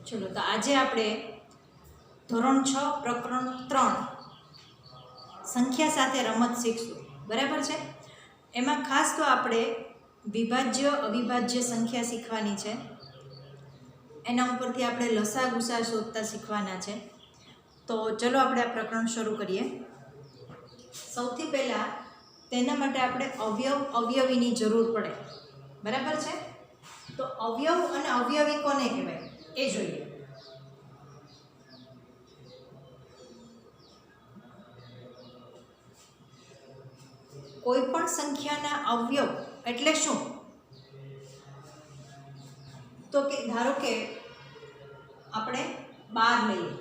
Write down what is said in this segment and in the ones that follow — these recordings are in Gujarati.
चलो तो आज आप धोरण 6 प्रकरण 3 संख्या साथे रमत शीखशुं। बराबर है। एमां खास तो आपणे विभाज्य अविभाज्य संख्या शीखवानी छे। एना उपरथी आपणे लसा गुसा शोधता शीखवाना छे। तो चलो आपणे आ प्रकरण शुरू करीए। सौथी पहेला तेना माटे आपणे अवयव अवयवीनी जरूर पड़े। बराबर है। तो अवयव अने अवयवी कोने कहेवाय ए जोईए। कोईपण संख्याना अवयव एटले शुं? तो के धारो के आपणे 12 लईए।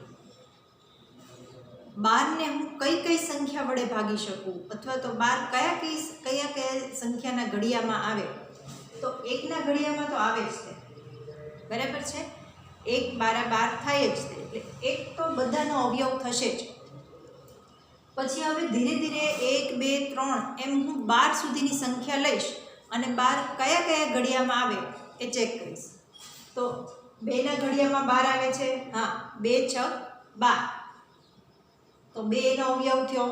12 ने हूँ कई कई संख्या वडे भागी शकूँ अथवा तो 12 कया संख्याना घड़ियामां आवे। तो 1 ना घड़ियामां तो आवे ज ते। बराबर है। 1 12 12 थाय ज ते एटले 1 तो बधानो अवयव थशे ज। पछी हवे धीरे धीरे 1 2 3 एम हूँ 12 सुधीनी संख्या लईश अने 12 कया कया घड़ियामां आवे ए चेक करीश। तो 2 ना घड़ियामां 12 आवे छे। हाँ, 2 6 12 तो 2 नो अवयव थयो।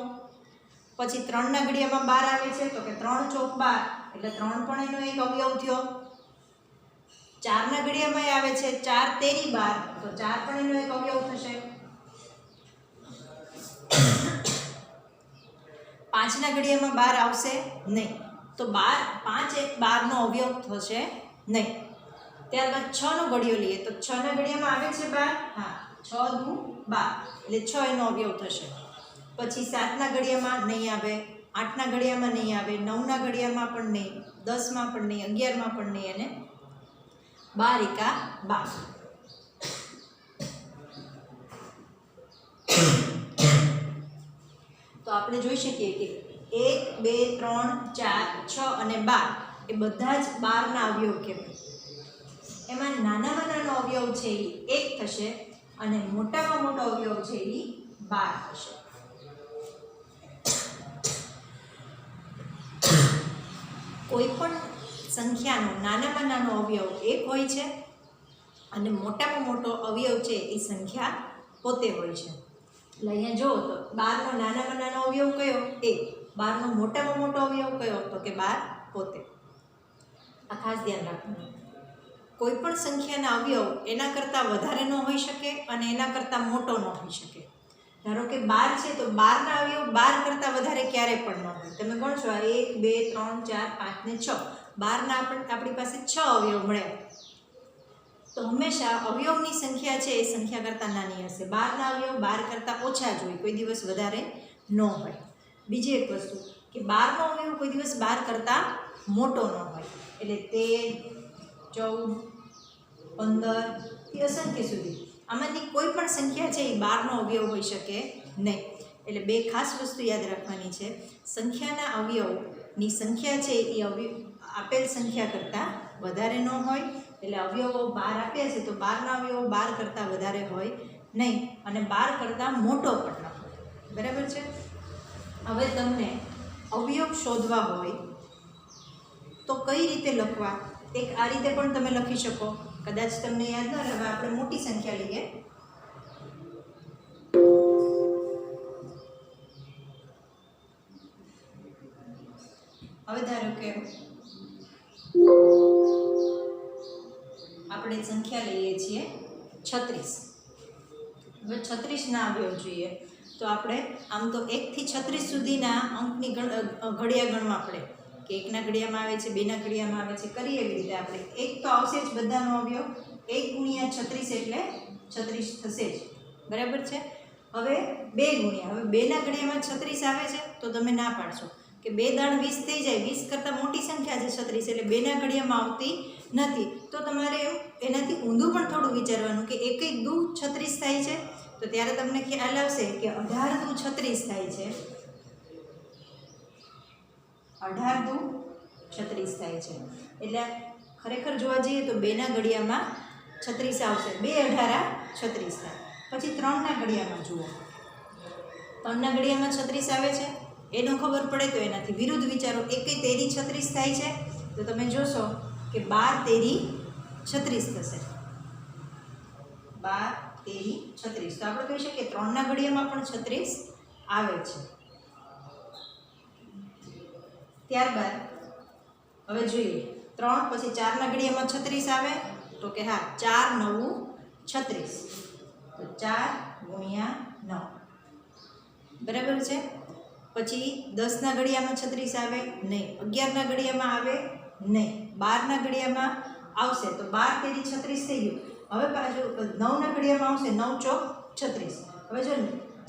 पछी 3 ना घड़ियामां 12 आवे छे तो के 3 चौक 12 એટલે 3 પણ એનો એક અવયવ થયો। 4 ના ઘડિયામાં આવે છે 4 તેરી 12 તો 4 પણ એનો એક અવયવ થશે। 5 ના ઘડિયામાં 12 આવશે નહીં તો 12 5 એક 12 નો અવયવ થશે નહીં। ત્યારબાદ 6 નો ઘડિયો લઈએ તો 6 ના ઘડિયામાં આવે છે 12। હા, 6 દુ 12 એટલે 6 એનો અવયવ થશે। પછી 7 ના ઘડિયામાં નહીં આવે, 8 ના ઘડિયામાં નહીં આવે, 9 ના ઘડિયામાં પણ નહીં, 10 માં પણ નહીં, 11 માં પણ નહીં અને 12 એકા 12। તો આપણે જોઈ શકીએ કે 1 2 3 4 6 અને 12 એ બધા જ 12 ના અવયવ કહેવાય। એમાં નાનામાં નાનો અવયવ છે એ 1 થશે અને મોટામાં મોટો અવયવ છે એ 12 થશે। कोईपण संख्यानो नानामां नानो अवयव 1 होय छे अने मोटामां मोटो अवयव छे ए संख्या पोते होय छे। એટલે અહીંયા જો તો 12 નો નાનામાં નાનો અવયવ કયો? 1। 12 નો મોટામાં મોટો અવયવ કયો? તો કે 12 પોતે। આ ખાસ ધ્યાન રાખવાનું। કોઈપણ સંખ્યાના અવયવ એના કરતાં વધારે ન હોઈ શકે અને એના કરતાં મોટો ન હોઈ શકે। ધારો કે 12 છે તો 12 ના અવયવ 12 કરતાં વધારે ક્યારે પણ ન હોય। તમે ગણશો 1 2 3 4 5 ને 6 12 ના આપણી પાસે 6 અવયવ મળ્યા। તો હંમેશા અવયવની સંખ્યા છે એ સંખ્યા કરતાં નાની હશે। 12 ના અવયવ 12 કરતાં ઓછા જ હોય, કોઈ દિવસ વધારે ન હોય। બીજી એક વસ્તુ કે 12 નો અવયવ કોઈ દિવસ 12 કરતાં મોટો ન હોય। એટલે 13 14 15 થી અસંખ્ય સુધી આમાંથી કોઈ પણ સંખ્યા છે એ 12 નો અવયવ હોઈ શકે નહીં। એટલે બે ખાસ વસ્તુ યાદ રાખવાની છે। સંખ્યાના અવયવની સંખ્યા છે એ આપેલ સંખ્યા કરતાં વધારે ન હોય। એટલે અવયવો 12 આપ્યા છે તો 12 ના અવયવો 12 કરતાં વધારે હોય નહીં અને 12 કરતાં મોટો પણ ન હોય। બરાબર છે। હવે તમને અવયવ શોધવા હોય તો કઈ રીતે લખવા? એક આ રીતે પણ તમે લખી શકો। कदाच तमने याद न रहे। આપણે મોટી સંખ્યા લઈએ। હવે ધારો કે આપણે સંખ્યા લઈએ છીએ 36। હવે 36 ના અવયવ જોઈએ તો આપણે આમ તો 1 થી 36 સુધીના અંકની ઘડિયા ગણવા પડે કે 1 ના ઘડિયામાં આવે છે, 2 ના ઘડિયામાં આવે છે, કરીએ એવી રીતે આપણે 1 તો આવશે જ બધાનો અવયવ। 1 ગુણ્યા 36 એટલે 36 થશે જ। બરાબર છે। હવે 2 ગુણ્યા, હવે 2 ના ઘડિયામાં 36 આવે છે તો તમે ના પાડશો કે 2 દાણ 20 થઈ જાય, 20 કરતાં મોટી સંખ્યા છે 36 એટલે 2 ના ઘડિયામાં આવતી નથી। તો તમારે એનાથી ઊંધું પણ થોડું વિચારવાનું કે 1 1 દુ 36 થાય છે તો ત્યારે તમને ખ્યાલ આવશે કે 18 દુ 36 થાય છે। 18 દુ 36 થાય છે। એટલે ખરેખર જોવા જઈએ તો 2 ના ઘડિયામાં 36 આવશે। 2 18 36 થાય। પછી 3 ના ઘડિયામાં જુઓ, 3 ના ઘડિયામાં 36 આવે છે એનો ખબર પડે તો એનાથી વિરુદ્ધ વિચારો। 1 તેરી 36 થાય છે તો તમે જોશો કે 12 તેરી 36 થશે। 12 13 36. તો આપણે કહી શકીએ 3ના ઘડિયામાં પણ 36 આવે છે. ત્યારબાદ હવે જોઈએ 3 પછી 4ના ઘડિયામાં 36 આવે તો કે હા 4 9 36. તો 4 ગુણ્યા 9 બરાબર છે. પછી 10ના ઘડિયામાં 36 આવે નહીં, 11ના ઘડિયામાં આવે નહીં, 12ના ઘડિયામાં આવશે તો 12 તેરી 36 થઈ ગયું. હવે પાછું 9ના ઘડિયામાં આવશે 9 ચોક 36. હવે જો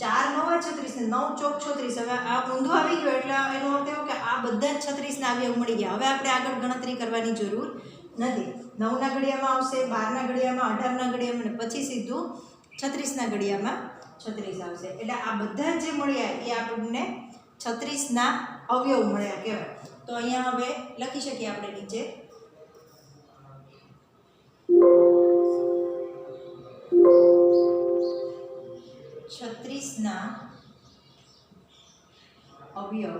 4 9 36 ને 9 ચોક 36. હવે આ ઊંધું આવી ગયો એટલે એનો અર્થ એવો કે આ બધા જ 36ના અવયવ મળી ગયા. હવે આપણે આગળ ગણતરી કરવાની જરૂર નથી. 9ના ઘડિયામાં આવશે, 12ના ઘડિયામાં, 18ના ઘડિયામાં અને પછી સીધું 36ના ઘડિયામાં 36 આવશે. એટલે આ બધા જે મળ્યા એ આપણને 36ના અવયવ મળ્યા કહેવાય. તો અહીંયા હવે લખી શકીએ આપણે નીચે 36ના અવયવ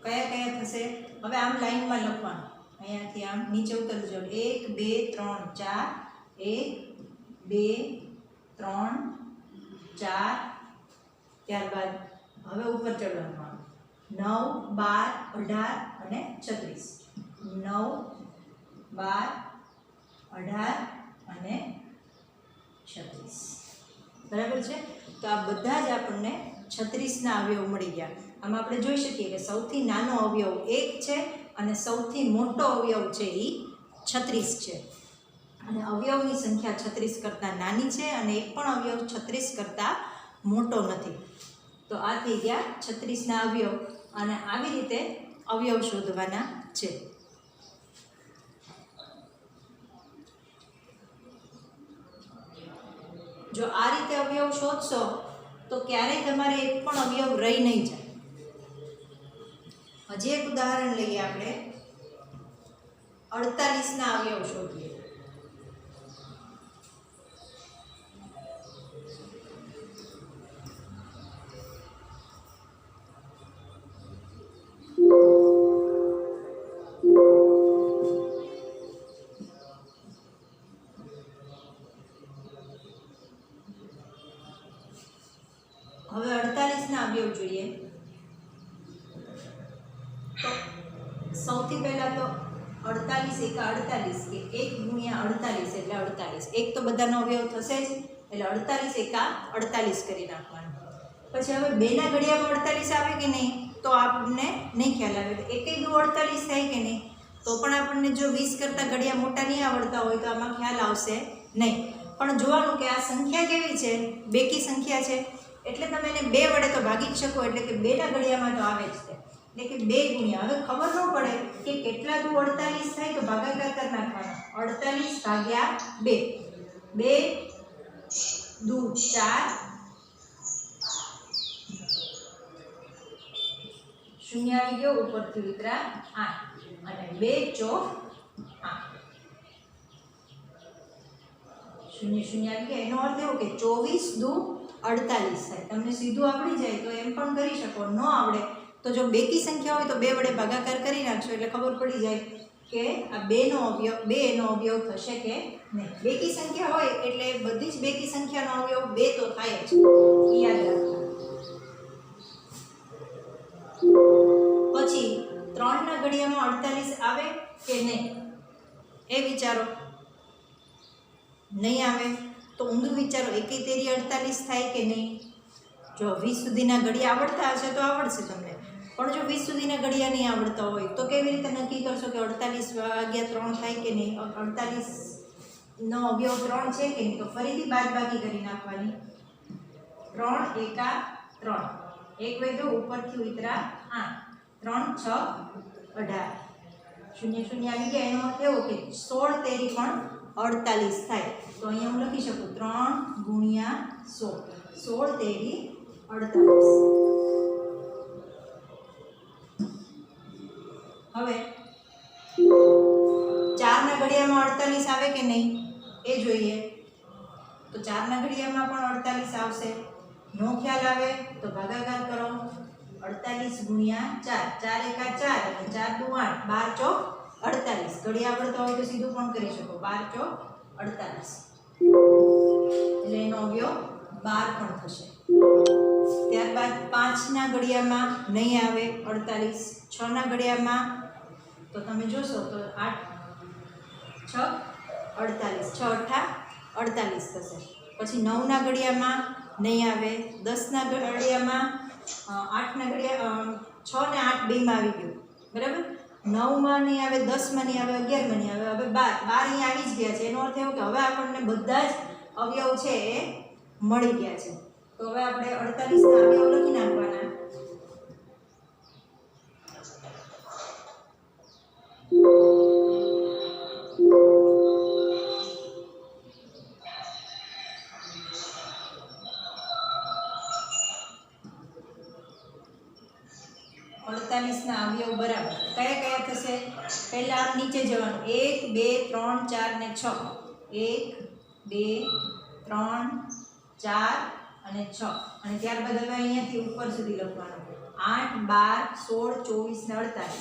કયા કયા થશે. હવે આમ લાઈનમાં લખવાનું, અહીંયાથી આમ નીચે ઉતરજો. 1 2 3 4, 1 2 3 4. ત્યારબાદ હવે ઉપર ચડવાનું 9 12 18 અને 36. 9 12 18 અને 36 બરાબર છે. તો આ બધા જ આપણને 36ના અવયવ મળી ગયા. આમાં આપણે જોઈ શકીએ કે સૌથી નાનો અવયવ 1 છે અને સૌથી મોટો અવયવ છે એ 36 છે. અને અવયવની સંખ્યા 36 કરતાં નાની છે અને એક પણ અવયવ 36 કરતાં મોટો નથી. તો આ થઈ ગયા 36ના અવયવ અને આવી રીતે અવયવ શોધવાના છે. જો આ રીતે અવયવ શોધશો તો ક્યારેય તમારે એક પણ અવયવ રહી નહીં જાય. હજી એક ઉદાહરણ લઈએ આપણે. 48ના અવયવ શોધીએ. હવે 48ના અવયવ જોઈએ તો સૌથી પહેલાં તો 48 એકા 48 કે 1 ગુણ્યા 48 એટલે 48. એક તો બધાનો અવયવ થશે જ એટલે 48 એકા 48 કરી નાખવાનું. પછી હવે 2ના ઘડિયામાં 48 આવે કે નહીં તો આપણને નહીં ખ્યાલ આવે. તો 1 દુ 48 થાય કે નહીં તો પણ આપણને જો 20 કરતાં ઘડિયા મોટા નહીં આવડતા હોય તો આમાં ખ્યાલ આવશે નહીં. પણ જોવાનું કે આ સંખ્યા કેવી છે, બેકી સંખ્યા છે એટલે તમે એને 2 વડે તો ભાગી જ શકો. એટલે કે 2ના ઘડિયામાં તો આવે જ છે એટલે કે 2 ગુણ્યા. હવે ખબર ન પડે કે કેટલા દુ 48 થાય તો ભાગાકાર કરી નાખવાનો. 48 ભાગ્યા 2. 2 દુ 4, શૂન્ય આવી ગયો, ઉપરથી ઉતરા 8 અને 2 ચોક 8. શૂન્ય શૂન્ય આવી ગયા. એનો અર્થ એવો કે 24 દુ 48 થાય. તમને સીધું આવડી જાય તો એમ પણ કરી શકો, ન આવડે તો જો બેકી સંખ્યા હોય તો 2 વડે ભાગાકાર કરી નાખશો એટલે ખબર પડી જાય કે આ 2નો અવયવ થશે કે નહીં. બેકી સંખ્યા હોય એટલે બધી જ બેકી સંખ્યાનો અવયવ 2 તો થાય જ, યાદ રાખો. પછી 3ના ઘડિયામાં 48 આવે કે નહીં એ વિચારો. નહીં આવે તો ઊંધું વિચારો. 1 તેરી 48 થાય કે નહીં. જો 20 સુધીના ઘડિયા આવડતા હશે તો આવડશે તમને, પણ જો 20 સુધીના ઘડિયા નહીં આવડતા હોય તો કેવી રીતે નક્કી કરશો કે 48 ભાગ્યા 3 થાય કે નહીં. 48નો અવયવ 3 છે કે નહીં તો ફરીથી બાદબાકી કરી નાખવાની. 3 એકા 3, 1 વધ્યો, ઉપરથી ઉતરા 8, 3 6 18. શૂન્ય શૂન્ય આવી ગયા. એનો અર્થ એવો કે 16 તેરી પણ 48 થાય. તો અહીંયા હું લખી શકું 3 ગુણ્યા 16, 16 તેરી 48. હવે 4ના ઘડિયામાં 48 આવે કે નહીં એ જોઈએ. તો 4ના ઘડિયામાં પણ 48 આવશે. નો ખ્યાલ આવે તો ભાગાકાર કરો. 48 ગુણ્યા 4, 4 એકા 4 અને 4 દુ 8, 12 ચોક 48. ઘડિયા આવડતા હોય તો સીધું પણ કરી શકો. 12 ચોક 48. એટલે એનો અવયવ 12 પણ થશે. ત્યારબાદ 5ના ઘડિયામાં નહીં આવે 48, 6ના ઘડિયામાં તો તમે જોશો તો 8 6 48, 6 અઠ્ઠા 48 થશે. પછી 9ના ઘડિયામાં નહીં આવે, 10ના ઘડિયામાં 8ના ઘડિયા 6 ને 8 બેમાં આવી ગયું બરાબર. 9માં નહીં આવે, 10માં નહીં આવે, 11માં નહીં આવે, હવે 12 અહીંયા આવી જ ગયા છે. એનો અર્થ એવો કે હવે આપણને બધા જ અવયવ છે એ મળી ગયા છે. તો હવે આપણે 48ના અવયવ લખી નાખવાના. ના અવયવ બરાબર કયા કયા થશે? પહેલા આમ નીચે જવાનું 1 2 3 4 ને 6. 1 2 3 4 અને 6. અને ત્યારબાદ હવે અહીંયાથી ઉપર સુધી લખવાનું 8 12 16 24 ને 48.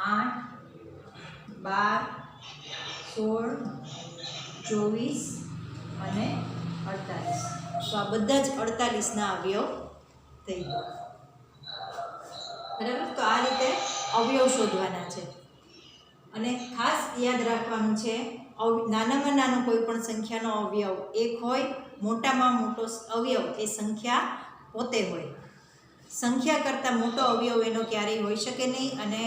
8 12 16 24 અને 48. તો આ બધા જ 48ના અવયવ થઈ ગયા બરાબર. તો આ રીતે અવયવ શોધવાના છે. અને ખાસ યાદ રાખવાનું છે નાનામાં નાનો કોઈ પણ સંખ્યાનો અવયવ એક હોય, મોટામાં મોટો અવયવ એ સંખ્યા પોતે હોય. સંખ્યા કરતાં મોટો અવયવ એનો ક્યારેય હોઈ શકે નહીં અને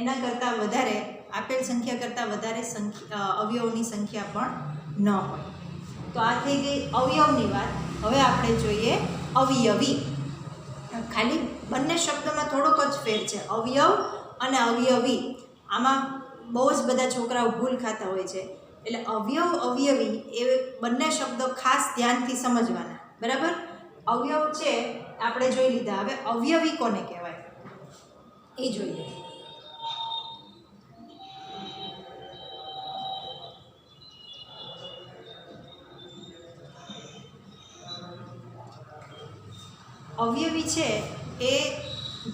એના કરતાં વધારે આપેલ સંખ્યા કરતાં વધારે અવયવની સંખ્યા પણ ન હોય. તો આ થઈ ગઈ અવયવની વાત. હવે આપણે જોઈએ અવયવી. ખાલી બંને શબ્દોમાં થોડોક જ ફેર છે, અવયવ અને અવયવી. આમાં બહુ જ બધા છોકરાઓ ભૂલ ખાતા હોય છે. એટલે અવયવ અવયવી એ બંને શબ્દો ખાસ ધ્યાનથી સમજવાના બરાબર. અવયવ છે આપણે જોઈ લીધા. હવે અવયવી કોને કહેવાય એ જોઈએ. અવયવી છે એ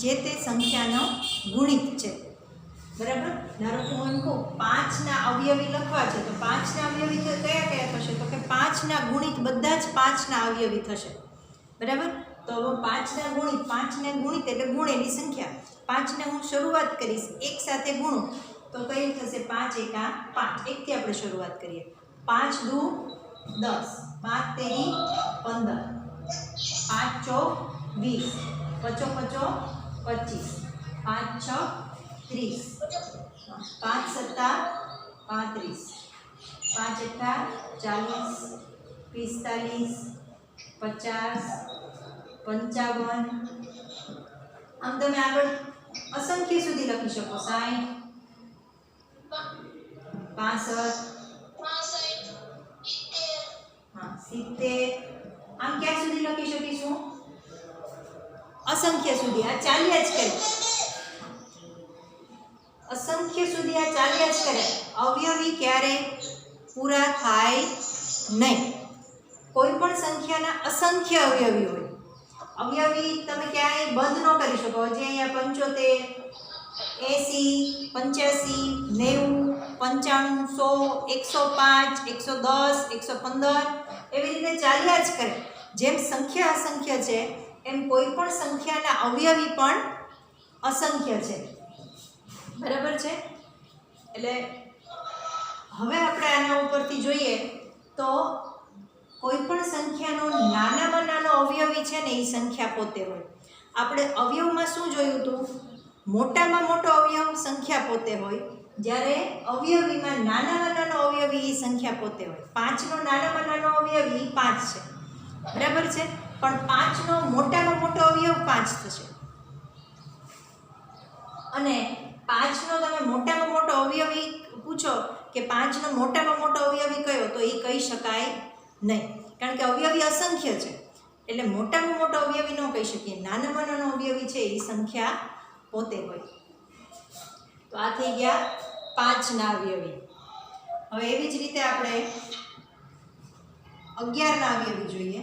જે તે સંખ્યાનો ગુણિત છે બરાબર. ધારો કે હું એમ કહું 5ના અવયવી લખવા છે તો 5ના અવયવી કયા કયા થશે? તો કે 5ના ગુણિત બધા જ 5ના અવયવી થશે બરાબર. તો હવે 5ના ગુણિત એટલે ગુણેલી સંખ્યા. 5ને હું શરૂઆત કરીશ, એક સાથે ગુણું તો કઈ થશે? 5 એકા 5. એકથી આપણે શરૂઆત કરીએ. 5 દુ 10, 5 તેરી 15, 5 ચોક 20, 5 પચો 25, 5 છ 30, 5 સત્તા 35, 5 અઠ્ઠા 40, 45, 50, 55. આમ તમે આગળ અસંખ્ય સુધી લખી શકો. 60, 65, 70. આમ ક્યાં સુધી લખી શકીશું? અસંખ્ય સુધી. આ ચાલ્યા જ કરે, અસંખ્ય સુધી આ ચાલ્યા જ કરે. અવયવી ક્યારે પૂરા થાય નહીં. કોઈ પણ સંખ્યાના અસંખ્ય અવયવી હોય. અવયવી તમે ક્યાંય બંધ ન કરી શકો. જે અહીંયા 75, 80, 85, 90, 95, 100, 105, 110, 115 એવી રીતે ચાલ્યા જ કરે. જેમ સંખ્યા અસંખ્ય છે એમ કોઈ પણ સંખ્યાના અવયવી પણ અસંખ્ય છે બરાબર છે. એટલે હવે આપણે આના ઉપરથી જોઈએ તો કોઈ પણ સંખ્યાનો નાનામાં નાનો અવયવી છે ને એ સંખ્યા પોતે હોય. આપણે અવયવમાં શું જોયું હતું? મોટામાં મોટો અવયવ સંખ્યા પોતે હોય, જ્યારે અવયવીમાં નાનામાં નાનો અવયવી એ સંખ્યા પોતે હોય. 5નો નાનામાં નાનો અવયવી 5 છે બરાબર છે. પણ 5નો મોટામાં મોટો અવયવ 5 થશે અને 5નો તમે મોટામાં મોટો અવયવી પૂછો કે 5નો મોટામાં મોટો અવયવી કયો, તો એ કહી શકાય નહીં, કારણ કે અવયવી અસંખ્ય છે. એટલે મોટામાં મોટો અવયવી ન કહી શકીએ. નાનામાં નાનો અવયવી છે એ સંખ્યા પોતે હોય. તો આ થઈ ગયા 5ના અવયવી. હવે એવી જ રીતે આપણે 11ના અવયવી જોઈએ.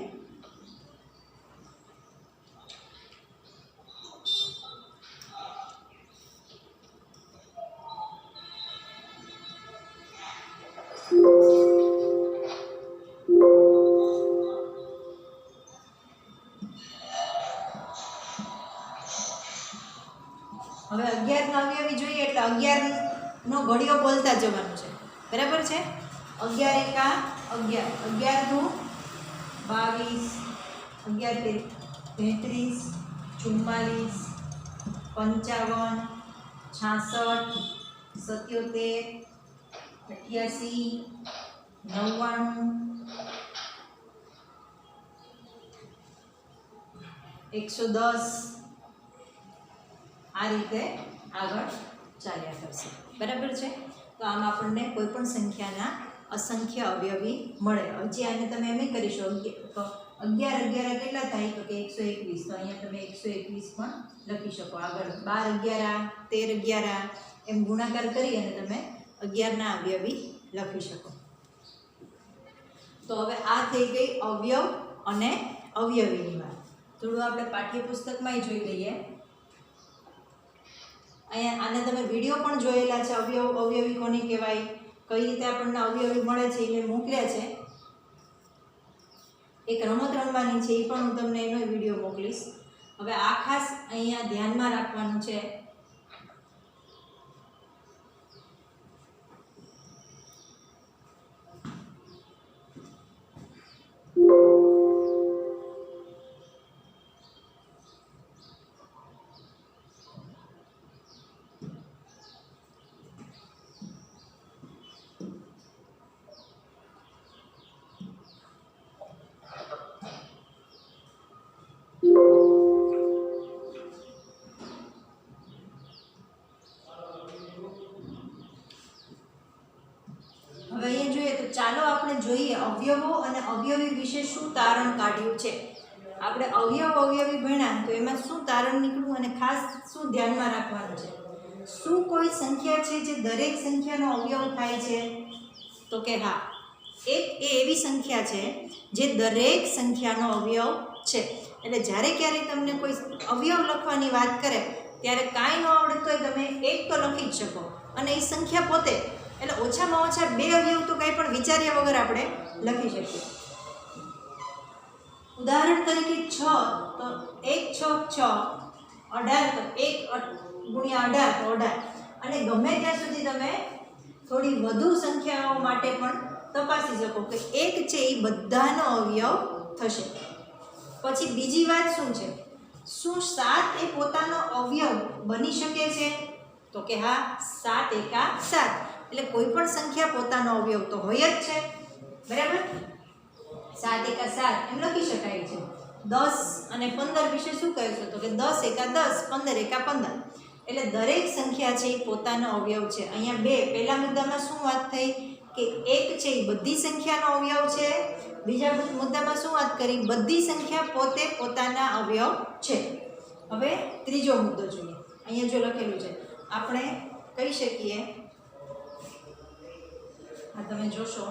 એટલે 11નો ઘડિયો બોલતા જવાનું છે, બરાબર છે। 11 એકા 11, 11 દુ 22, 11 તેરી 33, 44, 55, 66, 77, 88, 99, 110 આ રીતે આગળ ચાલ્યા કરશે, બરાબર છે। તો આમ આપણને કોઈ પણ સંખ્યાના અસંખ્ય અવયવી મળે। હજી આને તમે એમ કરીશો તો 11 11 કેટલા થાય તો કે 121, તો અહીંયા તમે 121 પણ લખી શકો। આગળ 12 11 13 11 એમ ગુણાકાર કરી અને તમે 11ના અવયવી લખી શકો। તો હવે આ થઈ ગઈ અવયવ અને અવયવીની વાત। થોડું આપણે પાઠ્યપુસ્તકમાં જોઈ લઈએ। અહીંયા આને તમે વિડીયો પણ જોયેલા છે, અવયવી કોને કહેવાય, કઈ રીતે આપણને અવયવી મળે છે એ મેં મોકલ્યા છે। એક રમત રમવાની છે, એ પણ હું તમને એનો વિડીયો મોકલીશ। હવે આ ખાસ અહીંયા ધ્યાનમાં રાખવાનું છે હવે અહીંયા જોઈએ તો ચાલો આપણે જોઈએ અવયવો અને અવયવી વિશે શું તારણ કાઢ્યું છે। આપણે અવયવી ભણ્યા તો એમાં શું તારણ નીકળ્યું અને ખાસ શું ધ્યાનમાં રાખવાનું છે। શું કોઈ સંખ્યા છે જે દરેક સંખ્યાનો અવયવ થાય છે? તો કે હા, એક એ એવી સંખ્યા છે જે દરેક સંખ્યાનો અવયવ છે। એટલે જ્યારે ક્યારેય તમને કોઈ અવયવ લખવાની વાત કરે ત્યારે કાંઈ ન આવડે તોય તમે એક તો લખી જ શકો, અને એ સંખ્યા પોતે એટલે ઓછામાં ઓછા 2 અવયવ તો કંઈ પણ વિચાર્યા વગર આપણે લખી શકીએ। ઉદાહરણ તરીકે 6 તો 1 6 6, 18 તો 1 ગુણ્યા 18 તો 18, અને ગમે ત્યાં સુધી તમે થોડી વધુ સંખ્યાઓ માટે પણ તપાસી શકો કે 1 છે એ બધાનો અવયવ થશે। પછી બીજી વાત શું છે, શું 7 એ પોતાનો અવયવ બની શકે છે? તો કે હા, 7 એકા 7, એટલે કોઈ પણ સંખ્યા પોતાનો અવયવ તો હોય જ છે, બરાબર। 7 એકા 7 એમ લખી શકાય છે। 10 અને 15 વિશે શું કહેશો? તો કે 10 એકા 10, 15 એકા 15, એટલે દરેક સંખ્યા છે એ પોતાનો અવયવ છે। અહીંયા પહેલા મુદ્દામાં શું વાત થઈ કે 1 છે એ બધી સંખ્યાનો અવયવ છે, બીજા મુદ્દામાં શું વાત કરી, બધી સંખ્યા પોતે પોતાના અવયવ છે। હવે ત્રીજો મુદ્દો જોઈએ। અહીંયા જો લખેલું છે, આપણે કહી શકીએ, આ તમે જોશો,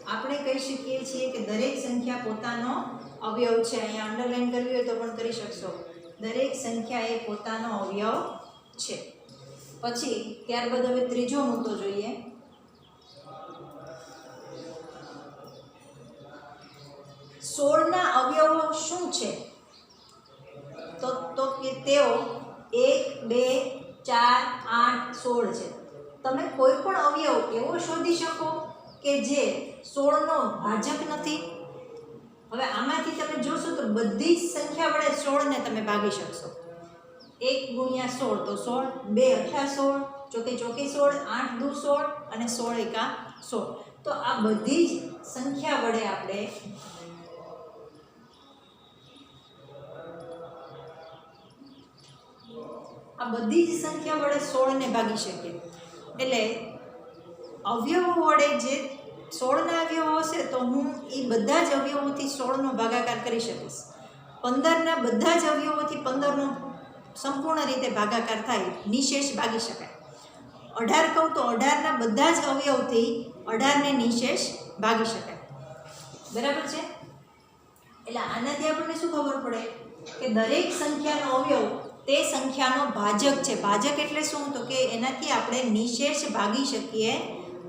આપણે કહી શકીએ છીએ કે દરેક સંખ્યા પોતાનો અવયવ છે। અહીંયા અંડરલાઈન કરવી હોય તો પણ કરી શકશો, દરેક સંખ્યા એ પોતાનો અવયવ છે। પછી ત્યારબાદ હવે ત્રીજો મુદ્દો જોઈએ। 16ના અવયવો શું છે? તો કે તેઓ 1 2 4 8 16 છે। તમે કોઈ પણ અવયવ એવો શોધી શકો કે જે 16નો ભાજક નથી? હવે આમાંથી તમે જોશો તો બધી જ સંખ્યા વડે 16ને તમે ભાગી શકશો। 1 ગુણ્યા 16 તો 16, 2 અઠા 16, ચોકે ચોકી 16, 8 દુ 16 અને 16 એકા 16। તો આ બધી જ સંખ્યા વડે આપણે બધી જ સંખ્યા વડે 16ને ભાગી શકીએ। એટલે અવયવો વડે જે 16ના અવયવો હશે તો હું એ બધા જ અવયવોથી 16નો ભાગાકાર કરી શકીશ। 15ના બધા જ અવયવોથી 15નો સંપૂર્ણ રીતે ભાગાકાર થાય, નિશેષ ભાગી શકાય। 18 કહું તો 18ના બધા જ અવયવથી 18ને નિશેષ ભાગી શકાય, બરાબર છે। એટલે આનાથી આપણને શું ખબર પડે કે દરેક સંખ્યાનો અવયવ તે સંખ્યાનો ભાજક છે। ભાજક એટલે શું? તો કે એનાથી આપણે નિશેષ ભાગી શકીએ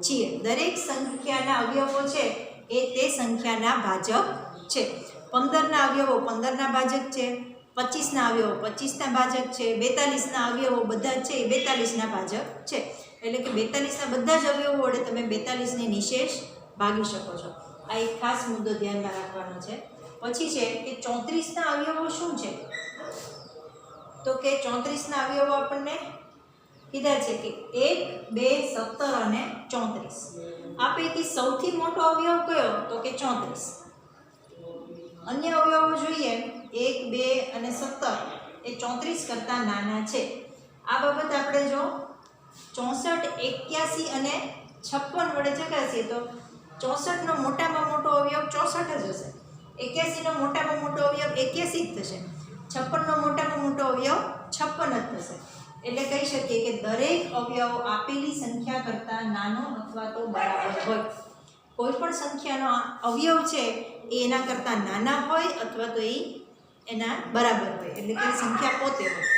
છીએ। દરેક સંખ્યાના અવયવો છે એ તે સંખ્યાના ભાજક છે। 15ના અવયવો 15ના ભાજક છે, 25ના અવયવો 25ના ભાજક છે, 42ના અવયવો બધા જ છે એ 42ના ભાજક છે. એટલે કે 42ના બધા જ અવયવો વડે તમે 42ને નિશેષ ભાગી શકો છો. આ એક ખાસ મુદ્દો ધ્યાનમાં રાખવાનો છે. પછી છે કે 34ના અવયવો શું છે? તો કે 34ના અવયવો આપણને કીધા છે કે 1, 2, 17 અને 34. આ પૈકી સૌથી મોટો અવયવ કયો? તો કે 34. અન્ય અવયવો જોઈએ 1, 2 અને 17 એ 34 કરતાં નાના છે. આ બાબત આપણે જો 64, 81 અને 56 વડે ચકાસીએ તો 64નો મોટામાં મોટો અવયવ 64 જ હશે. 81નો મોટામાં મોટો અવયવ 81 જ થશે. 56નો મોટામાં મોટો અવયવ 56 જ થશે. એટલે કહી શકીએ કે દરેક અવયવ આપેલી સંખ્યા કરતાં નાનો અથવા તો બરાબર હોય. કોઈ પણ સંખ્યાનો અવયવ છે એ એના કરતાં નાના હોય અથવા તો એ એના બરાબર હોય. એટલે કે સંખ્યા પોતે હોય.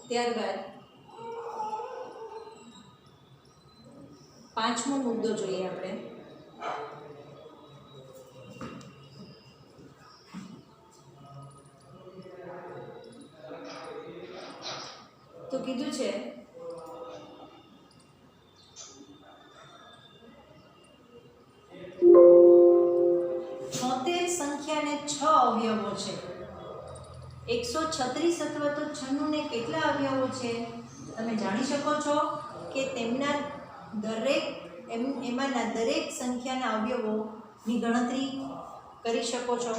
ત્યારબાદ 5મો મુદ્દો જોઈએ આપણે. તો કીધું છે સંખ્યાને 6 અવયવો છે. 136 અથવા તો 96 ને કેટલા અવયવો છે? તમે જાણી શકો છો કે તેમના એમાંના દરેક સંખ્યાના અવયવોની ગણતરી કરી શકો છો.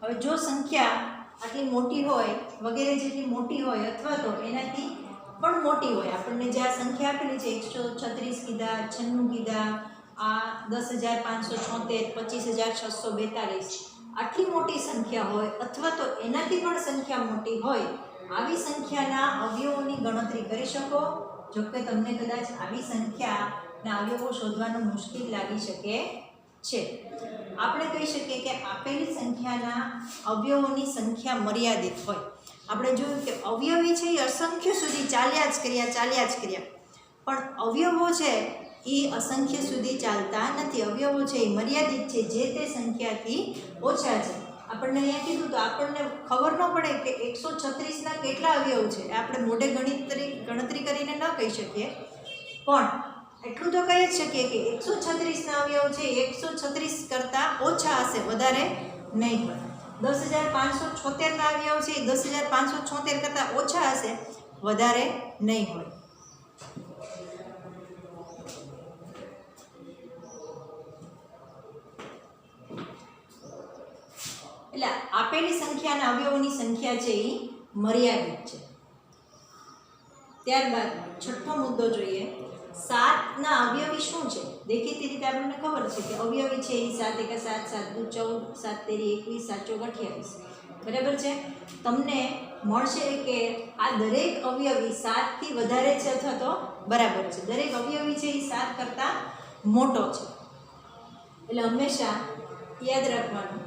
હવે જો સંખ્યા આટલી મોટી હોય, વગેરે જેટલી મોટી હોય અથવા તો એનાથી પણ મોટી હોય, આપણને જે આ સંખ્યા આપેલી છે 136 કીધા, 96 કીધા, આ 10,576, 25,642, આટલી મોટી સંખ્યા હોય અથવા તો એનાથી પણ સંખ્યા મોટી હોય, આવી સંખ્યાના અવયવોની ગણતરી કરી શકો. જો કે તમને કદાચ આવી સંખ્યાના અવયવો શોધવાનું મુશ્કેલ લાગી શકે છે. આપણે કહી શકીએ કે આપેલી સંખ્યાના અવયવોની સંખ્યા મર્યાદિત હોય. આપણે જોયું કે અવયવી છે એ અસંખ્ય સુધી ચાલ્યા જ કર્યા, પણ અવયવો છે એ અસંખ્ય સુધી ચાલતા નથી. અવયવો છે એ મર્યાદિત છે, જે તે સંખ્યાથી ઓછા છે. આપણને અહીંયા કીધું તો આપણને ખબર ન પડે કે 136ના કેટલા અવયવ છે. આપણે મોઢે ગણતરી કરીને ન કહી શકીએ, પણ એટલું તો કહી જ શકીએ કે 136ના અવયવ છે 136 કરતાં ઓછા હશે, વધારે નહીં હોય. 10,576ના અવયવ છે 10,576 કરતાં ઓછા હશે, વધારે નહીં હોય. એટલે આપેલી સંખ્યાના અવયવોની સંખ્યા છે એ મર્યાદિત છે. ત્યારબાદ 6મો મુદ્દો જોઈએ. 7ના અવયવી શું છે? દેખીતી રીતે આપણને ખબર છે કે અવયવી છે એ 7 × 7 = 7, 7 × 3 = 21, 7 × 4 = 28. બરાબર છે? તમને મળશે કે આ દરેક અવયવી 7થી વધારે છે અથવા તો બરાબર છે. દરેક અવયવી છે એ 7 કરતાં મોટો છે. એટલે હંમેશા યાદ રાખવાનું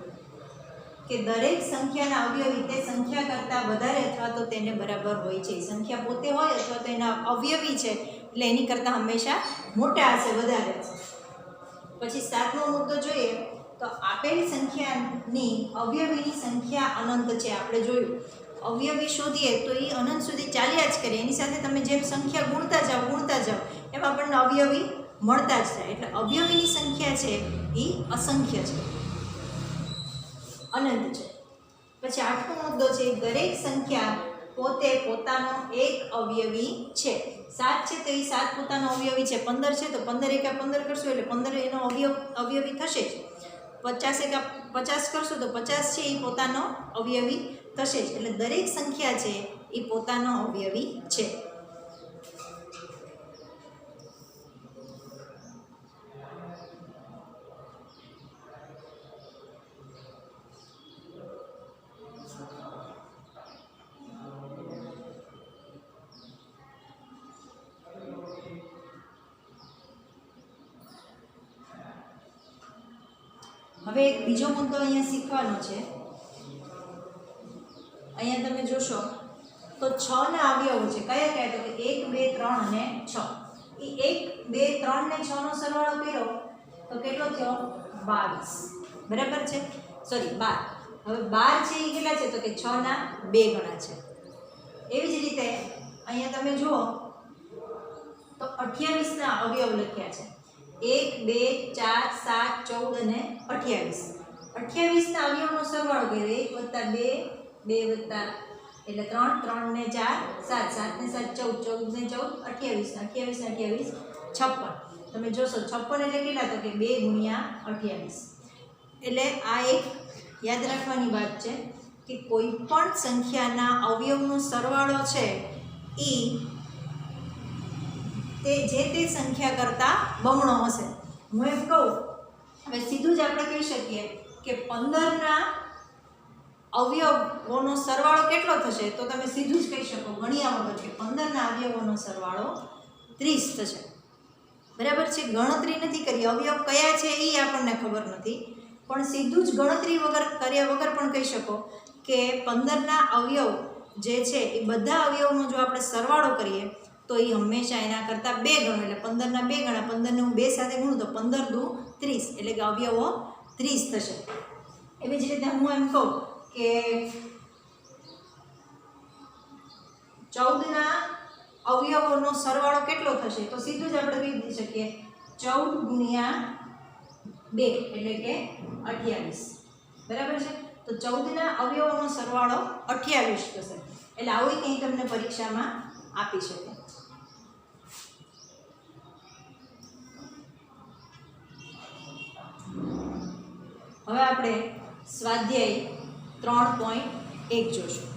કે દરેક સંખ્યાના અવયવી તે સંખ્યા કરતાં વધારે અથવા તો તેને બરાબર હોય છે. સંખ્યા પોતે હોય અથવા તો એના અવયવી છે એટલે એની કરતાં હંમેશા મોટા હશે, વધારે છે. પછી 7મો મુદ્દો જોઈએ તો આપેલી સંખ્યાની અવયવીની સંખ્યા અનંત છે. આપણે જોયું અવયવી શોધીએ તો એ અનંત સુધી ચાલ્યા જ કરે. એની સાથે તમે જેમ સંખ્યા ગુણતા જાઓ એમ આપણને અવયવી મળતા જ થાય. એટલે અવયવીની સંખ્યા છે એ અસંખ્ય છે, અનંત છે. પછી 8મો મુદ્દો છે દરેક સંખ્યા પોતે પોતાનો એક અવયવી છે. 7 છે તો એ 7 પોતાનો અવયવી છે. 15 છે તો 15 × 15 કરશો એટલે 15 એનો અવયવી થશે જ. 50 × 50 કરશો તો 50 છે એ પોતાનો અવયવી થશે જ. એટલે દરેક સંખ્યા છે એ પોતાનો અવયવી છે. હવે એક બીજો મુદ્દો અહીંયા શીખવાનો છે. અહીંયા તમે જોશો તો 6ના અવયવો છે. કયા કયા? તો કે 1, 2, 3 અને 6. એ 1 2 3 ને 6 નો સરવાળો કર્યો તો કેટલો થયો 22 બરાબર છે સોરી 12 હવે 12 છે એ કેટલા છે તો કે 6 ના 2 ગણા છે એવી જ રીતે અહીંયા તમે જુઓ તો 28 ના અવયવ લખ્યા છે 1 2 4 7 14 અને 28 28 ના અવયવનો સરવાળો કર્યો 1 + 2 2 + એટલે 3 3 ને 4 7 7 ને 7 14 14 ને 14 28 28 56 તમે જોશો 56 એટલે કેટલા તો કે 2 × 28 એટલે આ એક યાદ રાખવાની વાત છે કે કોઈ પણ સંખ્યાના અવયવનો સરવાળો છે એ જે તે સંખ્યા કરતાં બમણો હશે હું એમ કહું હવે સીધું જ આપણે કહી શકીએ કે 15 ના અવયવોનો સરવાળો કેટલો થશે તો તમે સીધું જ કહી શકો ગણ્યા વગર કે 15 ના અવયવોનો સરવાળો 30 થશે બરાબર છે ગણતરી નથી કરી અવયવ કયા છે એ આપણને ખબર નથી પણ સીધું જ ગણતરી વગર કર્યા વગર પણ કહી શકો કે 15 ના અવયવ જે છે એ બધા અવયવનો જો આપણે સરવાળો કરીએ તો એ હંમેશા એના કરતાં 2 ગણો એટલે 15 ના 2 ગણા 15 ને હું 2 સાથે ગુણું તો 15 દુ 30 એટલે કે અવયવો 30 થશે એવી જ રીતે હું એમ કહું કે 14 ના અવયવોનો સરવાળો કેટલો થશે તો સીધું જ આપણે કહી શકીએ 14 × 2 એટલે કે 28 બરાબર છે તો 14 ના અવયવોનો સરવાળો 28 થશે એટલે આવું કંઈ તમને પરીક્ષામાં આપી શકે હવે આપણે સ્વાધ્યાય 3.1 જોશું